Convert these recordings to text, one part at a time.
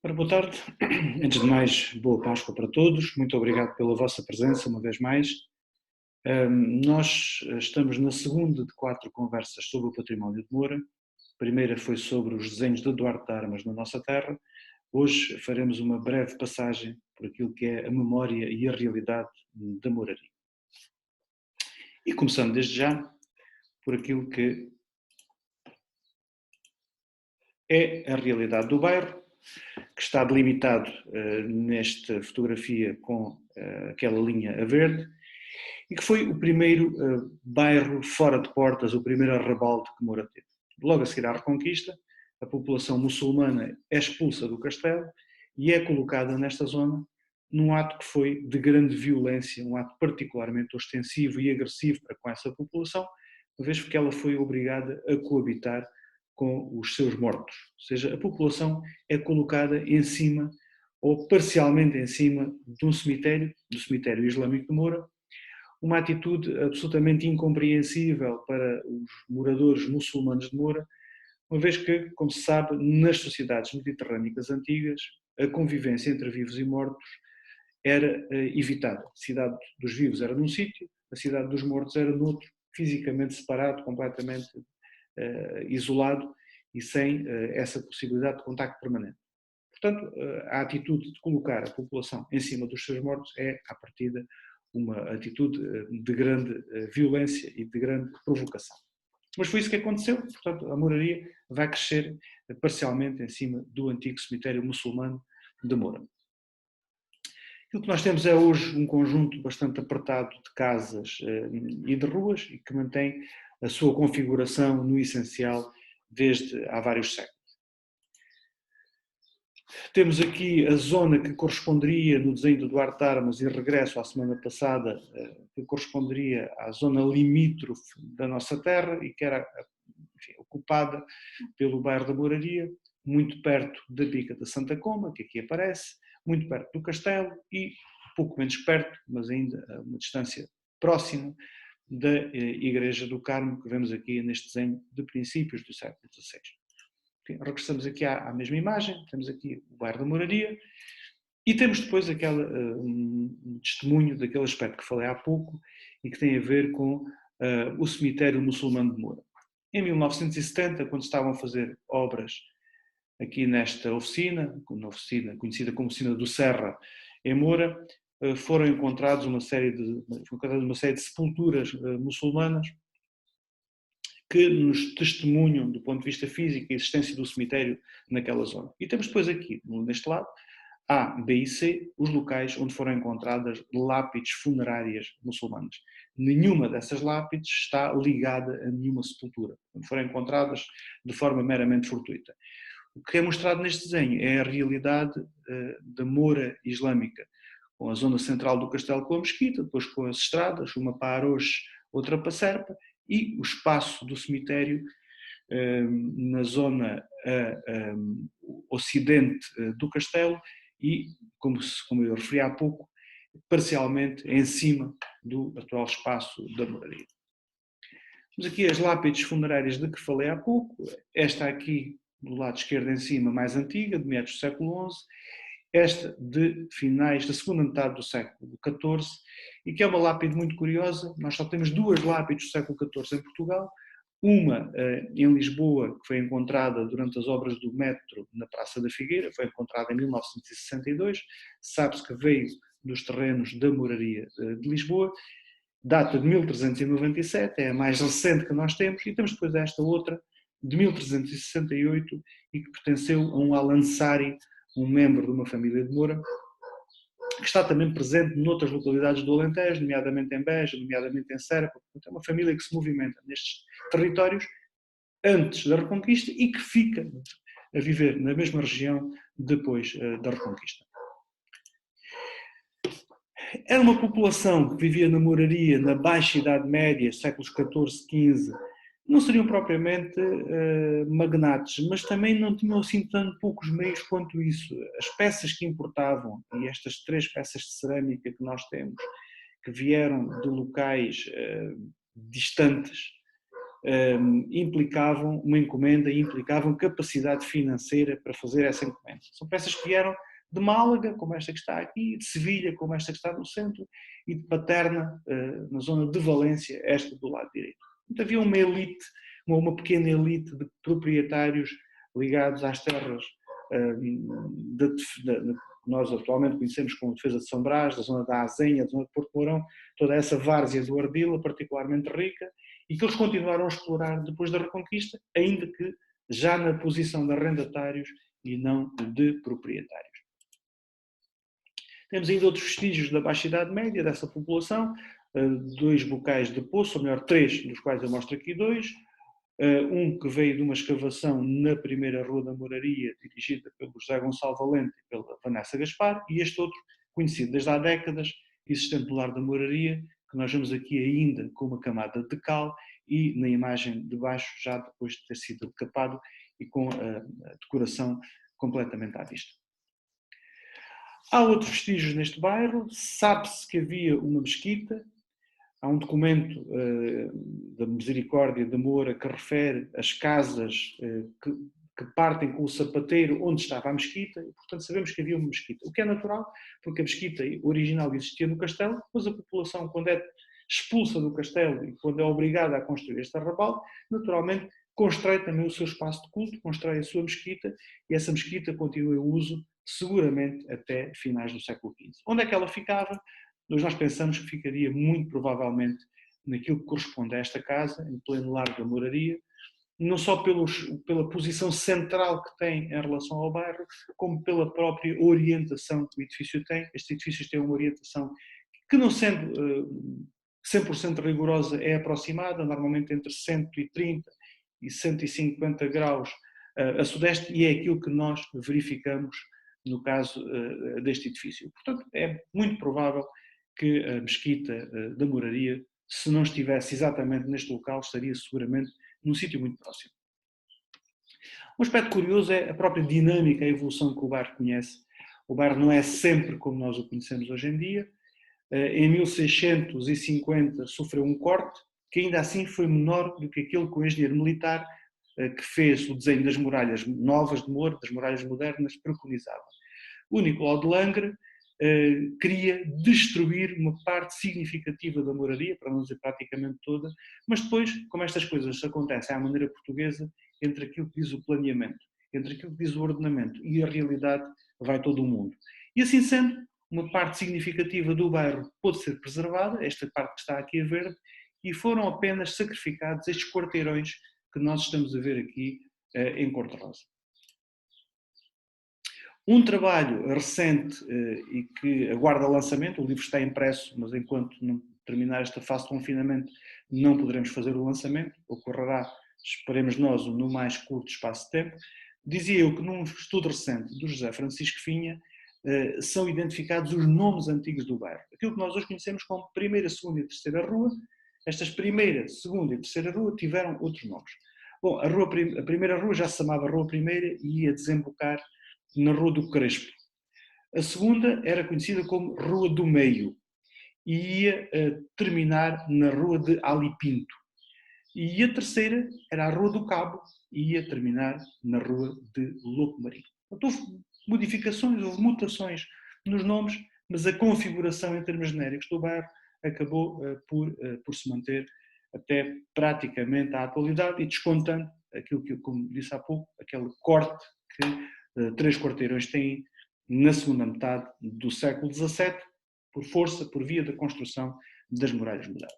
Ora, boa tarde. Antes de mais, boa Páscoa para todos. Muito obrigado pela vossa presença uma vez mais. Nós estamos na segunda de 4 conversas sobre o património de Moura. A primeira foi sobre os desenhos de Duarte de Armas na nossa terra. Hoje faremos uma breve passagem por aquilo que é a memória e a realidade da mouraria. E começando desde já por aquilo que é a realidade do bairro, que está delimitado nesta fotografia com aquela linha a verde, e que foi o primeiro bairro fora de portas, o primeiro arrabalde que Moura teve. Logo a seguir à Reconquista, a população muçulmana é expulsa do castelo e é colocada nesta zona num ato que foi de grande violência, um ato particularmente ostensivo e agressivo para com essa população, uma vez que ela foi obrigada a coabitar com os seus mortos. Ou seja, a população é colocada em cima, ou parcialmente em cima, de um cemitério, do cemitério islâmico de Moura, uma atitude absolutamente incompreensível para os moradores muçulmanos de Moura, uma vez que, como se sabe, nas sociedades mediterrânicas antigas, a convivência entre vivos e mortos era evitada. A cidade dos vivos era num sítio, a cidade dos mortos era noutro, fisicamente separado, completamente isolado e sem essa possibilidade de contacto permanente. Portanto, a atitude de colocar a população em cima dos seus mortos é, à partida, uma atitude de grande violência e de grande provocação. Mas foi isso que aconteceu, portanto, a moraria vai crescer parcialmente em cima do antigo cemitério muçulmano de Moura. Aquilo que nós temos é hoje um conjunto bastante apertado de casas e de ruas e que mantém a sua configuração no essencial desde há vários séculos. Temos aqui a zona que corresponderia no desenho do Duarte de Armas, e regresso à semana passada, que corresponderia à zona limítrofe da nossa terra e que era, enfim, ocupada pelo bairro da Mouraria, muito perto da Bica da Santa Coma, que aqui aparece, muito perto do castelo e pouco menos perto, mas ainda a uma distância próxima, da Igreja do Carmo, que vemos aqui neste desenho de princípios do século XVI. Regressamos aqui à mesma imagem, temos aqui o bairro da Mouraria e temos depois um testemunho daquele aspecto que falei há pouco e que tem a ver com o cemitério muçulmano de Moura. Em 1970, quando estavam a fazer obras aqui nesta oficina, conhecida como Oficina do Serra, em Moura, foram encontradas uma série de sepulturas muçulmanas que nos testemunham, do ponto de vista físico, a existência do cemitério naquela zona. E temos depois aqui, neste lado, A, B e C, os locais onde foram encontradas lápides funerárias muçulmanas. Nenhuma dessas lápides está ligada a nenhuma sepultura. Foram encontradas de forma meramente fortuita. O que é mostrado neste desenho é a realidade da Moura islâmica, com a zona central do castelo com a mesquita, depois com as estradas, uma para Aroche, outra para Serpa, e o espaço do cemitério na zona ocidente do castelo e, como eu referi há pouco, parcialmente em cima do atual espaço da moraria. Temos aqui as lápides funerárias de que falei há pouco, esta aqui do lado esquerdo em cima, mais antiga, de meados do século XI, esta de finais da segunda metade do século XIV, e que é uma lápide muito curiosa. Nós só temos duas lápides do século XIV em Portugal, uma em Lisboa, que foi encontrada durante as obras do metro na Praça da Figueira, foi encontrada em 1962, sabe-se que veio dos terrenos da moraria de Lisboa, data de 1397, é a mais recente que nós temos, e temos depois esta outra, de 1368, e que pertenceu a um Alansari, um membro de uma família de Moura, que está também presente noutras localidades do Alentejo, nomeadamente em Beja, nomeadamente em Serpa. Portanto, é uma família que se movimenta nestes territórios antes da Reconquista e que fica a viver na mesma região depois da Reconquista. Era uma população que vivia na moraria na Baixa Idade Média, séculos XIV, XV, não seriam propriamente magnates, mas também não tinham assim tão poucos meios quanto isso. As peças que importavam, e estas 3 peças de cerâmica que nós temos, que vieram de locais distantes, implicavam uma encomenda e implicavam capacidade financeira para fazer essa encomenda. São peças que vieram de Málaga, como esta que está aqui, de Sevilha, como esta que está no centro, e de Paterna, na zona de Valência, esta do lado direito. Então havia uma elite, uma pequena elite de proprietários ligados às terras que nós atualmente conhecemos como Defesa de São Brás, da zona da Azenha, da zona de Porto Mourão, toda essa várzea do Ardila, particularmente rica, e que eles continuaram a explorar depois da Reconquista, ainda que já na posição de arrendatários e não de proprietários. Temos ainda outros vestígios da Baixa Idade Média, dessa população, 2 bocais de poço, ou melhor, 3, dos quais eu mostro aqui 2, um que veio de uma escavação na primeira Rua da Moraria, dirigida pelo José Gonçalo Valente e pela Vanessa Gaspar, e este outro, conhecido desde há décadas, existente no Lar da Moraria, que nós vemos aqui ainda com uma camada de cal e na imagem de baixo, já depois de ter sido decapado e com a decoração completamente à vista. Há outros vestígios neste bairro, sabe-se que havia uma mesquita, há um documento da Misericórdia de Moura que refere as casas que partem com o sapateiro onde estava a mesquita, e portanto sabemos que havia uma mesquita, o que é natural, porque a mesquita original existia no castelo, mas a população, quando é expulsa do castelo e quando é obrigada a construir este arrabal, naturalmente constrói também o seu espaço de culto, constrói a sua mesquita, e essa mesquita continua em uso seguramente até finais do século XV. Onde é que ela ficava? Nós pensamos que ficaria muito provavelmente naquilo que corresponde a esta casa, em pleno Largo da Moraria, não só pela posição central que tem em relação ao bairro, como pela própria orientação que o edifício tem. Estes edifícios têm uma orientação que, não sendo 100% rigorosa, é aproximada, normalmente entre 130 e 150 graus a sudeste, e é aquilo que nós verificamos no caso deste edifício. Portanto, é muito provável que a mesquita da Moraria, se não estivesse exatamente neste local, estaria seguramente num sítio muito próximo. Um aspecto curioso é a própria dinâmica, a evolução que o bairro conhece. O bairro não é sempre como nós o conhecemos hoje em dia. Em 1650 sofreu um corte, que ainda assim foi menor do que aquele que o engenheiro militar que fez o desenho das muralhas novas de Moura, das muralhas modernas, preconizava. O Nicolau de Langres queria destruir uma parte significativa da moraria, para não dizer praticamente toda, mas depois, como estas coisas acontecem à maneira portuguesa, entre aquilo que diz o planeamento, entre aquilo que diz o ordenamento e a realidade, vai todo o mundo. E assim sendo, uma parte significativa do bairro pôde ser preservada, esta parte que está aqui a verde, e foram apenas sacrificados estes quarteirões que nós estamos a ver aqui em cor-de-rosa. Um trabalho recente e que aguarda lançamento, o livro está impresso, mas enquanto não terminar esta fase de confinamento não poderemos fazer o lançamento, ocorrerá, esperemos nós, no mais curto espaço de tempo. Dizia eu que num estudo recente do José Francisco Finha são identificados os nomes antigos do bairro. Aquilo que nós hoje conhecemos como primeira, segunda e terceira rua, estas primeira, segunda e terceira rua tiveram outros nomes. Bom, a primeira rua já se chamava Rua Primeira e ia desembocar na Rua do Crespo. A segunda era conhecida como Rua do Meio e ia terminar na Rua de Alipinto. E a terceira era a Rua do Cabo e ia terminar na Rua de Louco Marinho. Então, houve modificações, houve mutações nos nomes, mas a configuração em termos genéricos do bairro acabou por se manter até praticamente à atualidade e descontando aquilo que, como disse há pouco, aquele corte que 3 quarteirões têm na segunda metade do século XVII, por força, por via da construção das muralhas modernas.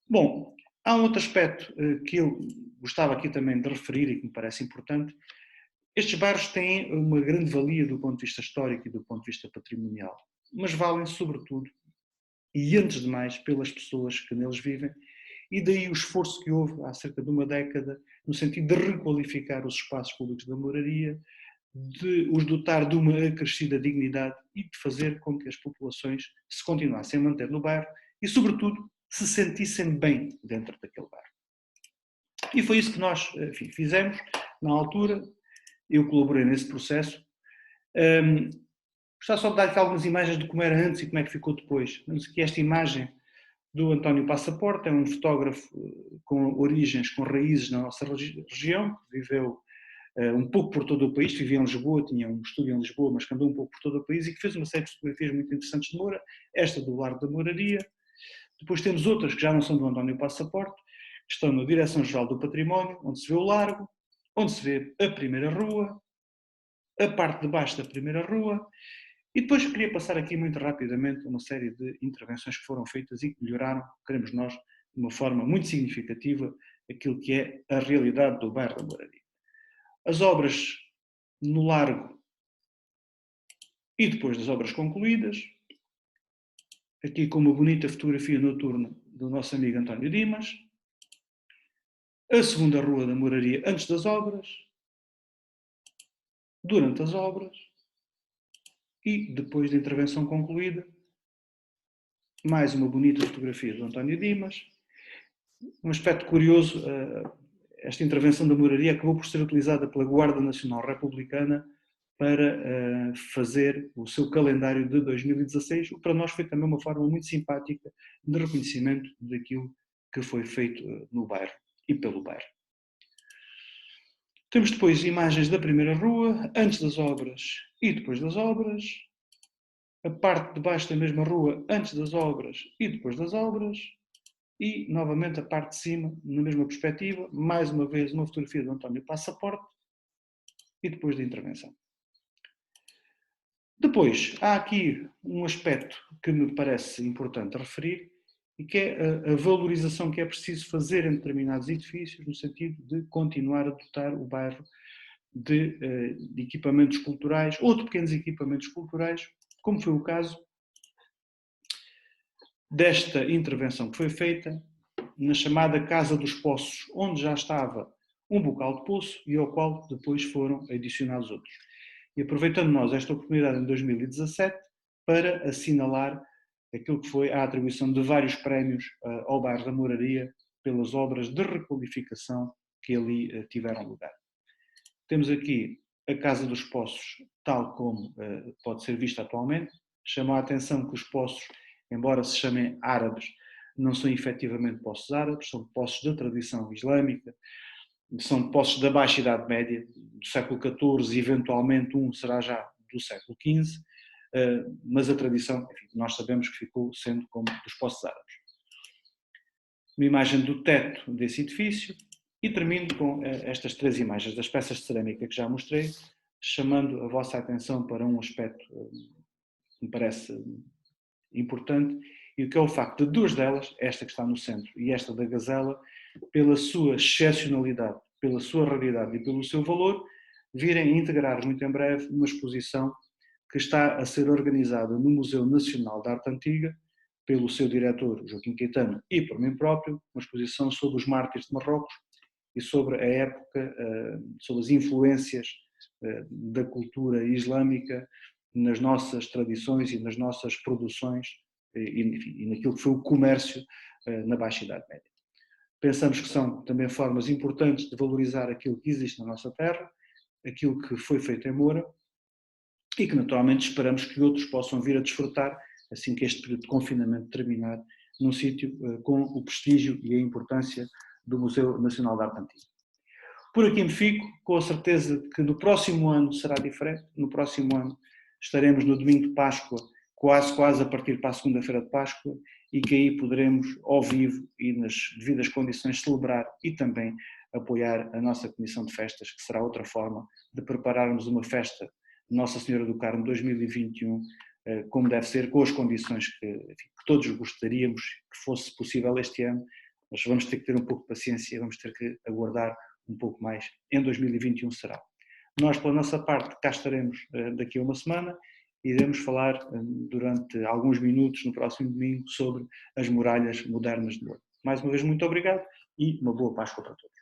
Bom, há um outro aspecto que eu gostava aqui também de referir e que me parece importante. Estes bairros têm uma grande valia do ponto de vista histórico e do ponto de vista patrimonial, mas valem sobretudo, e antes de mais, pelas pessoas que neles vivem, e daí o esforço que houve há cerca de uma década no sentido de requalificar os espaços públicos da moraria, de os dotar de uma acrescida dignidade e de fazer com que as populações se continuassem a manter no bairro e, sobretudo, se sentissem bem dentro daquele bairro. E foi isso que nós, enfim, fizemos na altura. Eu colaborei nesse processo. Gostava só de dar aqui algumas imagens de como era antes e como é que ficou depois. Vemos aqui esta imagem do António Passaporte, é um fotógrafo com origens, com raízes na nossa região, que viveu um pouco por todo o país, vivia em Lisboa, tinha um estúdio em Lisboa, mas que andou um pouco por todo o país e que fez uma série de fotografias muito interessantes de Moura, esta do Largo da Mouraria. Depois temos outras que já não são do António Passaporte, que estão na Direção-Geral do Património, onde se vê o Largo, onde se vê a primeira rua, a parte de baixo da primeira rua, e depois queria passar aqui muito rapidamente uma série de intervenções que foram feitas e que melhoraram, queremos nós, de uma forma muito significativa, aquilo que é a realidade do bairro da Mouraria. As obras no Largo e depois das obras concluídas, aqui com uma bonita fotografia noturna do nosso amigo António Dimas, a segunda rua da Mouraria antes das obras, durante as obras e depois da intervenção concluída, mais uma bonita fotografia do António Dimas. Um aspecto curioso, esta intervenção da Mouraria acabou por ser utilizada pela Guarda Nacional Republicana para fazer o seu calendário de 2016, o que para nós foi também uma forma muito simpática de reconhecimento daquilo que foi feito no bairro e pelo bairro. Temos depois imagens da primeira rua, antes das obras e depois das obras, a parte de baixo da mesma rua, antes das obras e depois das obras, e novamente a parte de cima, na mesma perspectiva, mais uma vez uma fotografia do António Passaporte e depois da intervenção. Depois, há aqui um aspecto que me parece importante referir, e que é a valorização que é preciso fazer em determinados edifícios, no sentido de continuar a dotar o bairro de equipamentos culturais ou de pequenos equipamentos culturais, como foi o caso desta intervenção que foi feita na chamada Casa dos Poços, onde já estava um bocal de poço e ao qual depois foram adicionados outros. E aproveitando nós esta oportunidade em 2017 para assinalar aquilo que foi a atribuição de vários prémios ao bairro da Mouraria pelas obras de requalificação que ali tiveram lugar. Temos aqui a Casa dos Poços, tal como pode ser vista atualmente. Chama a atenção que os poços, embora se chamem árabes, não são efetivamente poços árabes, são poços da tradição islâmica, são poços da Baixa Idade Média, do século XIV, eventualmente um será já do século XV, mas a tradição, enfim, nós sabemos que ficou sendo como dos poços árabes. Uma imagem do teto desse edifício e termino com estas três imagens das peças de cerâmica que já mostrei, chamando a vossa atenção para um aspecto que me parece importante, e que é o facto de duas delas, esta que está no centro e esta da gazela, pela sua excepcionalidade, pela sua raridade e pelo seu valor, virem integrar muito em breve uma exposição que está a ser organizada no Museu Nacional de Arte Antiga, pelo seu diretor Joaquim Caetano e por mim próprio, uma exposição sobre os mártires de Marrocos e sobre a época, sobre as influências da cultura islâmica nas nossas tradições e nas nossas produções e naquilo que foi o comércio na Baixa Idade Média. Pensamos que são também formas importantes de valorizar aquilo que existe na nossa terra, aquilo que foi feito em Moura e que naturalmente esperamos que outros possam vir a desfrutar assim que este período de confinamento terminar, num sítio com o prestígio e a importância do Museu Nacional de Arte Antiga. Por aqui me fico, com a certeza de que no próximo ano será diferente. No próximo ano estaremos no domingo de Páscoa, quase a partir para a segunda-feira de Páscoa, e que aí poderemos, ao vivo e nas devidas condições, celebrar e também apoiar a nossa Comissão de Festas, que será outra forma de prepararmos uma festa de Nossa Senhora do Carmo 2021, como deve ser, com as condições que todos gostaríamos que fosse possível este ano, mas vamos ter que ter um pouco de paciência, vamos ter que aguardar um pouco mais. Em 2021 será. Nós, pela nossa parte, cá estaremos daqui a uma semana e iremos falar durante alguns minutos no próximo domingo sobre as muralhas modernas de Moura. Mais uma vez, muito obrigado e uma boa Páscoa para todos.